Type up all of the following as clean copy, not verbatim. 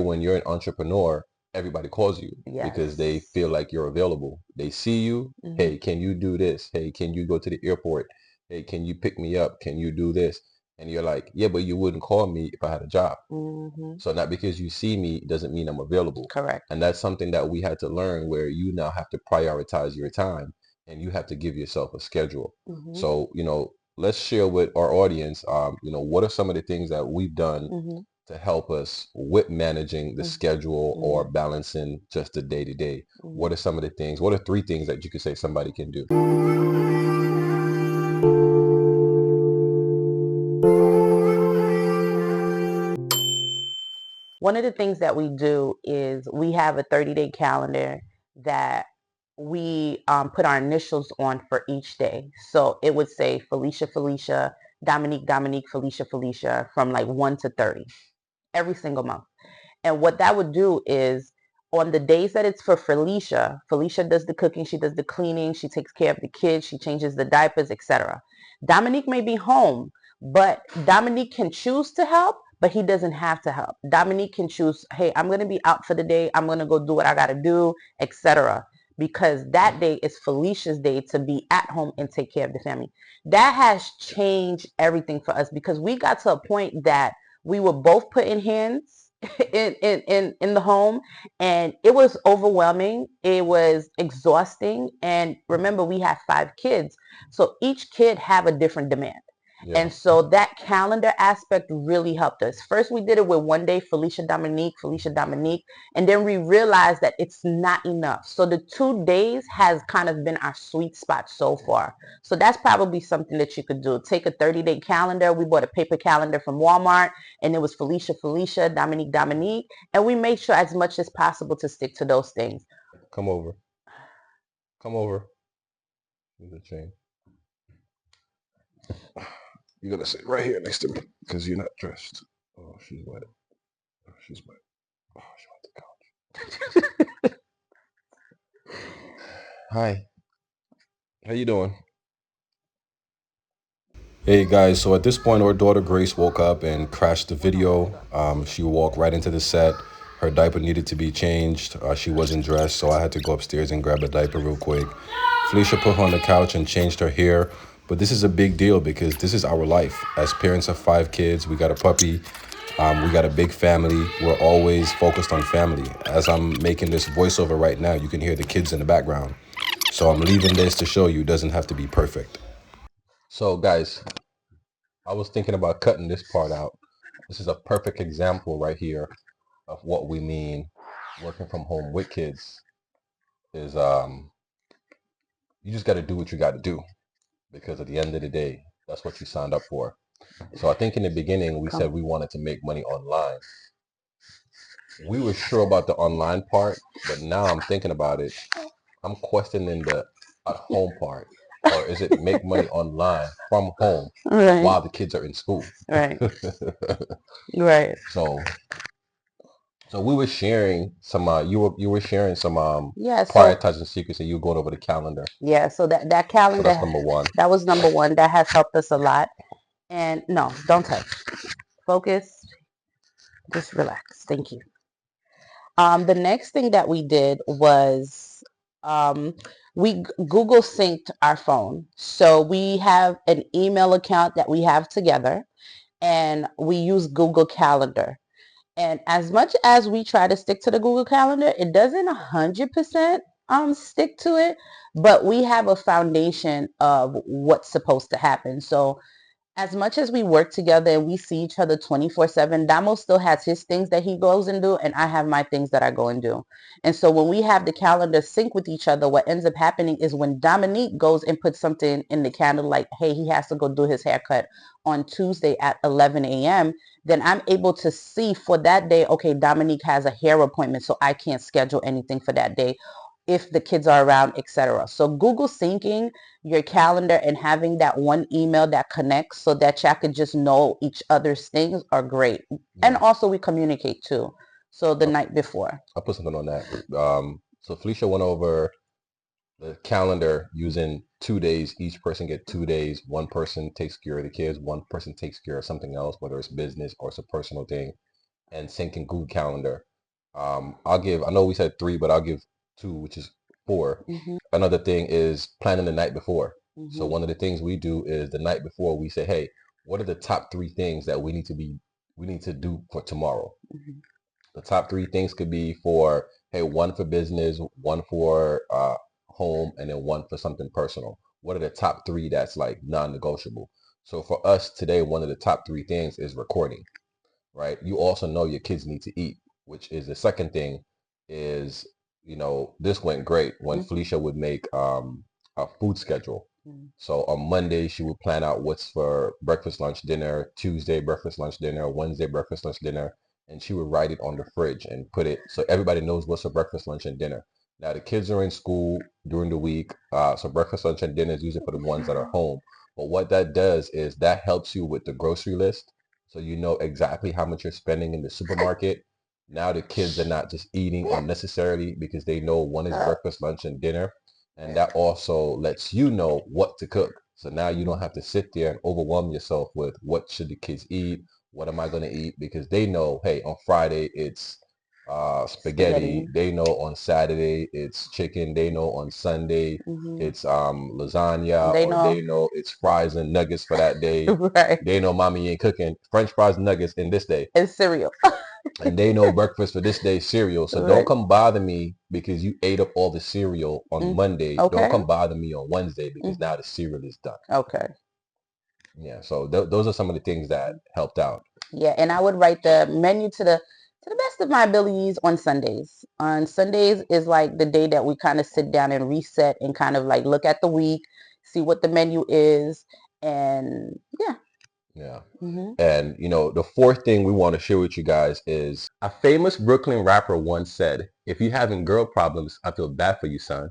when you're an entrepreneur, everybody calls you because they Yes. feel like you're available. They see you. Hey, can you do this? Hey, can you go to the airport? Hey, can you pick me up? Can you do this? And you're like, yeah, but you wouldn't call me if I had a job. Mm-hmm. So not because you see me doesn't mean I'm available. Correct. And that's something that we had to learn where you now have to prioritize your time and you have to give yourself a schedule. Mm-hmm. So, let's share with our audience, what are some of the things that we've done Mm-hmm. to help us with managing the schedule Mm-hmm. or balancing just the day to day? Mm-hmm. What are some of the things? What are three things that you could say somebody can do? One of the things that we do is we have a 30-day calendar that we put our initials on for each day. So it would say Felicia, Felicia, Dominique, Dominique, Felicia, Felicia, from like 1 to 30 every single month. And what that would do is on the days that it's for Felicia, Felicia does the cooking, she does the cleaning, she takes care of the kids, she changes the diapers, etc. Dominique may be home, but Dominique can choose to help, but he doesn't have to help. Dominique can choose, hey, I'm going to be out for the day, I'm going to go do what I got to do, etc. Because that day is Felicia's day to be at home and take care of the family. That has changed everything for us because we got to a point that we were both putting hands in the home, and it was overwhelming, it was exhausting. And remember, we have 5 kids, so each kid have a different demand. Yeah. And so that calendar aspect really helped us. First, we did it with one day, Felicia Dominique, Felicia Dominique. And then we realized that it's not enough. So the 2 days has kind of been our sweet spot so far. So that's probably something that you could do. Take a 30-day calendar. We bought a paper calendar from Walmart, and it was Felicia, Felicia, Dominique, Dominique. And we made sure as much as possible to stick to those things. Come over. Come over. Use the chain. You're gonna sit right here next to me because you're not dressed. Oh, she's wet. Oh, she's wet. Oh, she went to couch. Hi. How you doing? Hey guys, so at this point, our daughter Grace woke up and crashed the video. She walked right into the set. Her diaper needed to be changed. She wasn't dressed, so I had to go upstairs and grab a diaper real quick. Felicia put her on the couch and changed her hair. But this is a big deal because this is our life. As parents of 5 kids, we got a puppy, we got a big family. We're always focused on family. As I'm making this voiceover right now, you can hear the kids in the background. So I'm leaving this to show you it doesn't have to be perfect. So guys, I was thinking about cutting this part out. This is a perfect example right here of what we mean working from home with kids is you just got to do what you got to do because at the end of the day, that's what you signed up for. So I think in the beginning we said we wanted to make money online. We were sure about the online part, but now I'm thinking about it. I'm questioning the at home part. Or is it make money online from home Right, while the kids are in school? right, right. So So we were sharing some you were sharing some Yeah, so prioritizing secrets and you were going over the calendar. yeah, so that So calendar, that's number one. that was number one. That has helped us a lot. And no, don't touch. Focus. Just relax. Thank you. The next thing that we did was we Google synced our phone. So we have an email account that we have together, and we use Google Calendar. And as much as we try to stick to the Google Calendar, it doesn't 100% stick to it, but we have a foundation of what's supposed to happen. So as much as we work together and we see each other 24/7, Damo still has his things that he goes and do, and I have my things that I go and do. And so when we have the calendar sync with each other, what ends up happening is when Dominique goes and puts something in the calendar, like, hey, he has to go do his haircut on Tuesday at 11 a.m., then I'm able to see for that day, okay, Dominique has a hair appointment, so I can't schedule anything for that day if the kids are around, etc. So Google syncing your calendar and having that one email that connects so that y'all could just know each other's things are great. And Yeah. also we communicate too. So the I'll, night before. I'll put something on that. So Felicia went over the calendar using 2 days. Each person get 2 days. One person takes care of the kids. One person takes care of something else, whether it's business or it's a personal thing, and syncing Google Calendar. I know we said three, but I'll give two, which is four. Mm-hmm. Another thing is planning the night before. So Mm-hmm. one of the things we do is the night before we say, hey, what are the top three things that we need to do for tomorrow? Mm-hmm. The top three things could be for, hey, one for business, one for home, and then one for something personal. What are the top three that's like non-negotiable? So for us today, one of the top three things is recording, right? You also know your kids need to eat, which is the second thing is, this went great when Felicia would make a food schedule. Mm-hmm. So on Monday, she would plan out what's for breakfast, lunch, dinner, Tuesday, breakfast, lunch, dinner, Wednesday, breakfast, lunch, dinner, and she would write it on the fridge and put it so everybody knows what's for breakfast, lunch, and dinner. Now the kids are in school during the week, so breakfast, lunch, and dinner is usually for the ones that are home. But what that does is that helps you with the grocery list, so you know exactly how much you're spending in the supermarket. Now the kids are not just eating unnecessarily because they know one is breakfast, lunch, and dinner. And that also lets you know what to cook. So now you don't have to sit there and overwhelm yourself with what should the kids eat? What am I going to eat? Because they know, hey, on Friday it's spaghetti. Spaghetti. They know on Saturday it's chicken. They know on Sunday Mm-hmm. it's lasagna, They or they know. know it's fries and nuggets for that day. Right. They know mommy ain't cooking French fries and nuggets in this day. And cereal. And they know breakfast for this day cereal. So don't Right. come bother me because you ate up all the cereal on Mm-hmm. Monday. Don't Okay. come bother me on Wednesday because Mm-hmm. now the cereal is done. Okay. Yeah. So those are some of the things that helped out. Yeah, and I would write the menu to the best of my abilities on Sundays. On Sundays is like the day that we kind of sit down and reset and kind of like look at the week, see what the menu is, and yeah. Yeah. Hmm. And the fourth thing we want to share with you guys is a famous Brooklyn rapper once said, "If you having girl problems, I feel bad for you, son."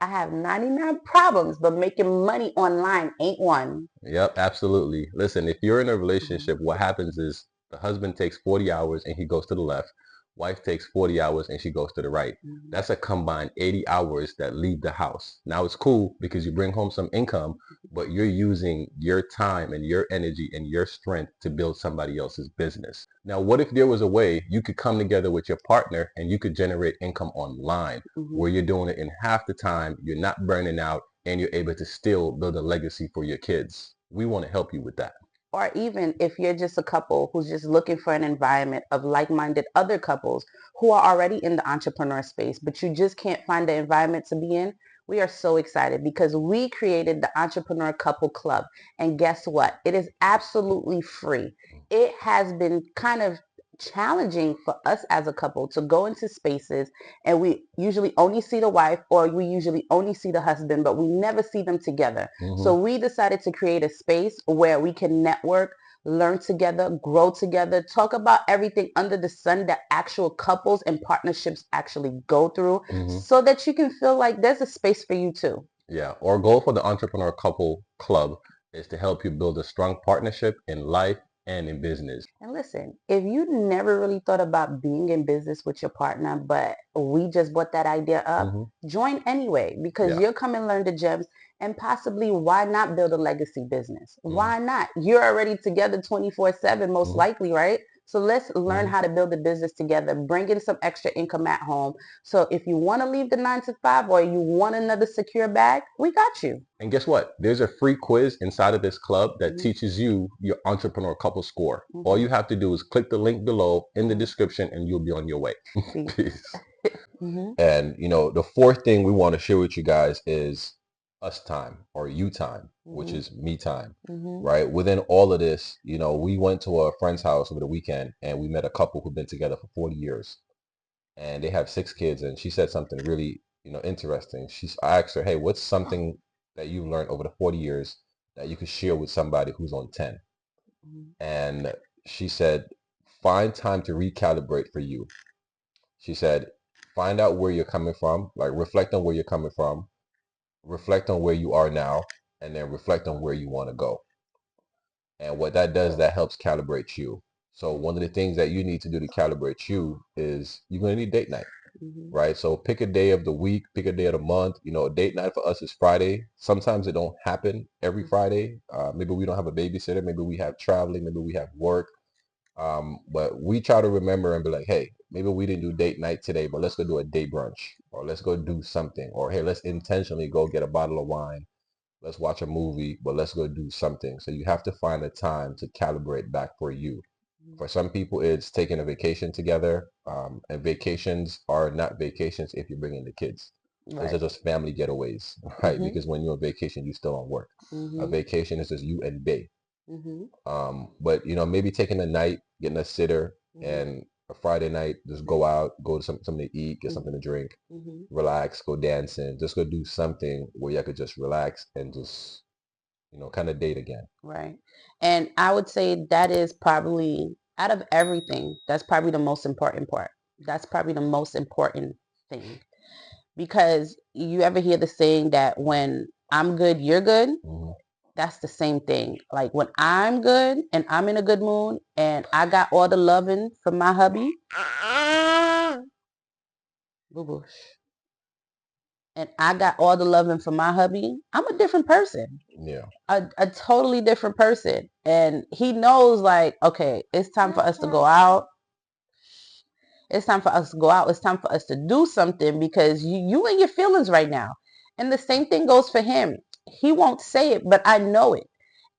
I have 99 problems, but making money online ain't one. Yep, absolutely. Listen, if you're in a Mhm. relationship, what happens is the husband takes 40 hours and he goes to the left. Wife takes 40 hours and she goes to the right. Mhm. That's a combined 80 hours that leave the house. Now it's cool because you bring home some income, but you're using your time and your energy and your strength to build somebody else's business. Now, what if there was a way you could come together with your partner and you could generate income online Mhm. where you're doing it in half the time, you're not burning out, and you're able to still build a legacy for your kids? We want to help you with that. Or even if you're just a couple who's just looking for an environment of like-minded other couples who are already in the entrepreneur space, but you just can't find the environment to be in, we are so excited because we created the Entrepreneur Couple Club. And guess what? It is absolutely free. It has been kind of challenging for us as a couple to go into spaces and we usually only see the wife or we usually only see the husband, but we never see them together. Mm-hmm. So we decided to create a space where we can network, learn together, grow together, talk about everything under the sun that actual couples and partnerships actually go through Mm-hmm. so that you can feel like there's a space for you too. Yeah. Our goal for the Entrepreneur Couple Club is to help you build a strong partnership in life and in business. And listen, if you never really thought about being in business with your partner, but we just brought that idea up, Mm-hmm. join anyway because Yeah. you'll come and learn the gems and possibly why not build a legacy business? Mm-hmm. Why not? You're already together 24/7, most Mm-hmm. likely, right? So let's learn Mm-hmm. how to build a business together, bring in some extra income at home. So if you want to leave the 9 to 5 or you want another secure bag, we got you. And guess what? There's a free quiz inside of this club that Mhm. teaches you your entrepreneur couple score. All Mhm. you have to do is click the link below in the Mhm. description and you'll be on your way. Peace. Peace. Mhm. And the fourth thing we want to share with you guys is us time, or you time, which Mhm. is me time, Mhm. right? Within all of this, we went to a friend's house over the weekend and we met a couple who've been together for 40 years and they have 6 kids. And she said something really, interesting. I asked her, hey, what's something that you've learned over the 40 years that you could share with somebody who's on 10? Mhm. And she said, find time to recalibrate for you. She said, find out where you're coming from, like reflect on where you're coming from, reflect on where you are now, and then reflect on where you want to go. And what that does, that helps calibrate you. So one of the things that you need to do to calibrate you is you're going to need date night, Mhm. right? So pick a day of the week, pick a day of the month. Date night for us is Friday. Sometimes it don't happen every Friday. Maybe we don't have a babysitter. Maybe we have traveling. Maybe we have work. But we try to remember and be like, hey, maybe we didn't do date night today, but let's go do a date brunch, or let's go do something, or hey, let's intentionally go get a bottle of wine. Let's watch a movie, but let's go do something. So you have to find a time to calibrate back for you. For some people, it's taking a vacation together, and vacations are not vacations if you're bringing the kids. Those are Right. just family getaways, right? Mhm. Because when you're on vacation, you still on work. A Mhm. vacation is just you and bae. Mhm. But maybe taking a night, getting a sitter, Mhm. and a Friday night, just go out, go to something to eat, get Mhm. something to drink, Mhm. relax, go dancing, just go do something where you could just relax and just kind of date again. Right. And I would say that is probably out of everything, that's probably the most important part. That's probably the most important thing. Because you ever hear the saying that when I'm good, you're good? Hmm. That's the same thing. Like when I'm good and I'm in a good mood and I got all the loving from my hubby, boo-boo, and I got all the loving from my hubby, I'm a different person. Yeah. A totally different person. And he knows like, okay, it's time for us to go out. It's time for us to go out. It's time for us to do something because you in your feelings right now. And the same thing goes for him. He won't say it, but I know it.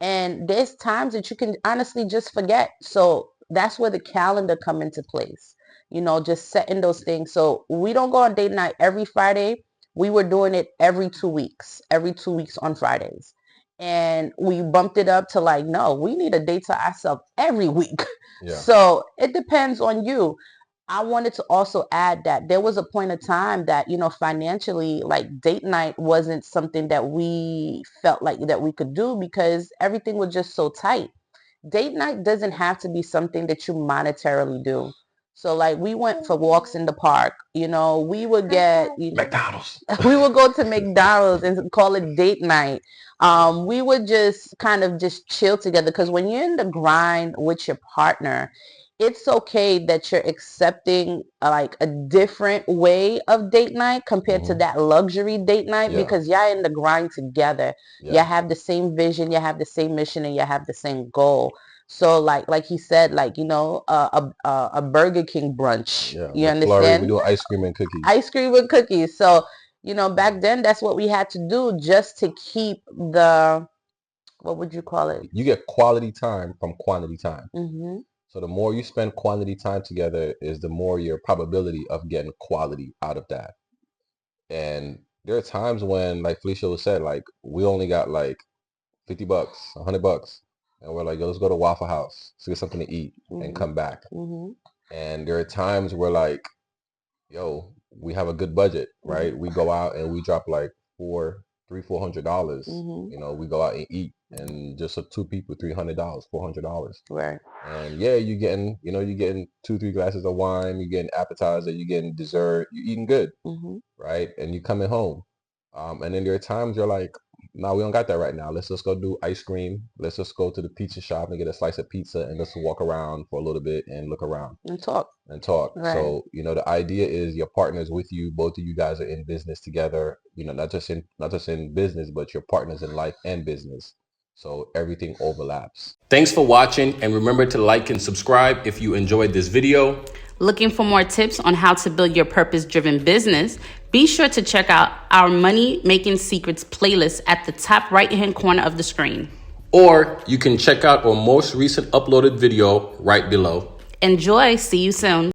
And there's times that you can honestly just forget. So that's where the calendar come into place. Just setting those things. So we don't go on date night every Friday. We were doing it every 2 weeks on Fridays. And we bumped it up to like, no, we need a date to ourselves every week. Yeah. So it depends on you. I wanted to also add that there was a point of time that, financially, like date night wasn't something that we felt like that we could do because everything was just so tight. Date night doesn't have to be something that you monetarily do. So like we went for walks in the park, we would get, McDonald's. we would go to McDonald's and call it date night. We would just kind of just chill together because when you're in the grind with your partner, it's okay that you're accepting like a different way of date night compared to Hmm. that luxury date night Yeah. because y'all in the grind together. You Yeah. have the same vision, you have the same mission, and you have the same goal. So like he said, like a Burger King brunch. Yeah. You McFlurry, we understand? do ice cream and cookies. Ice cream with cookies. So, back then that's what we had to do just to keep the, what would you call it? You get quality time from quantity time. Mm-hmm. So the more you spend quality time together is the more your probability of getting quality out of that. And there are times when, like Felicia was said, like we only got like $50, $100, and we're like, yo, let's go to Waffle House, let's get something to eat, and Mm-hmm. come back. Mm-hmm. And there are times where like, yo, we have a good budget, right? Mm-hmm. We go out and we drop like $400. Mm-hmm. We go out and eat, and just for two people, $300, $400. Right. And yeah, you're getting 2, 3 glasses of wine, you're getting appetizer, you're getting dessert, you're eating good, Mm-hmm. right? And you coming home. And then there are times you're like, no, we don't got that right now. Let's just go do ice cream. Let's just go to the pizza shop and get a slice of pizza and just walk around for a little bit and look around And talk. and talk. Right. So, the idea is your partner's with you. Both of you guys are in business together, not just in business, but your partners in life and business. So everything overlaps. Thanks for watching, and remember to like and subscribe if you enjoyed this video. Looking for more tips on how to build your purpose-driven business? Be sure to check out our Money Making Secrets playlist at the top right-hand corner of the screen. Or you can check out our most recent uploaded video right below. Enjoy. See you soon.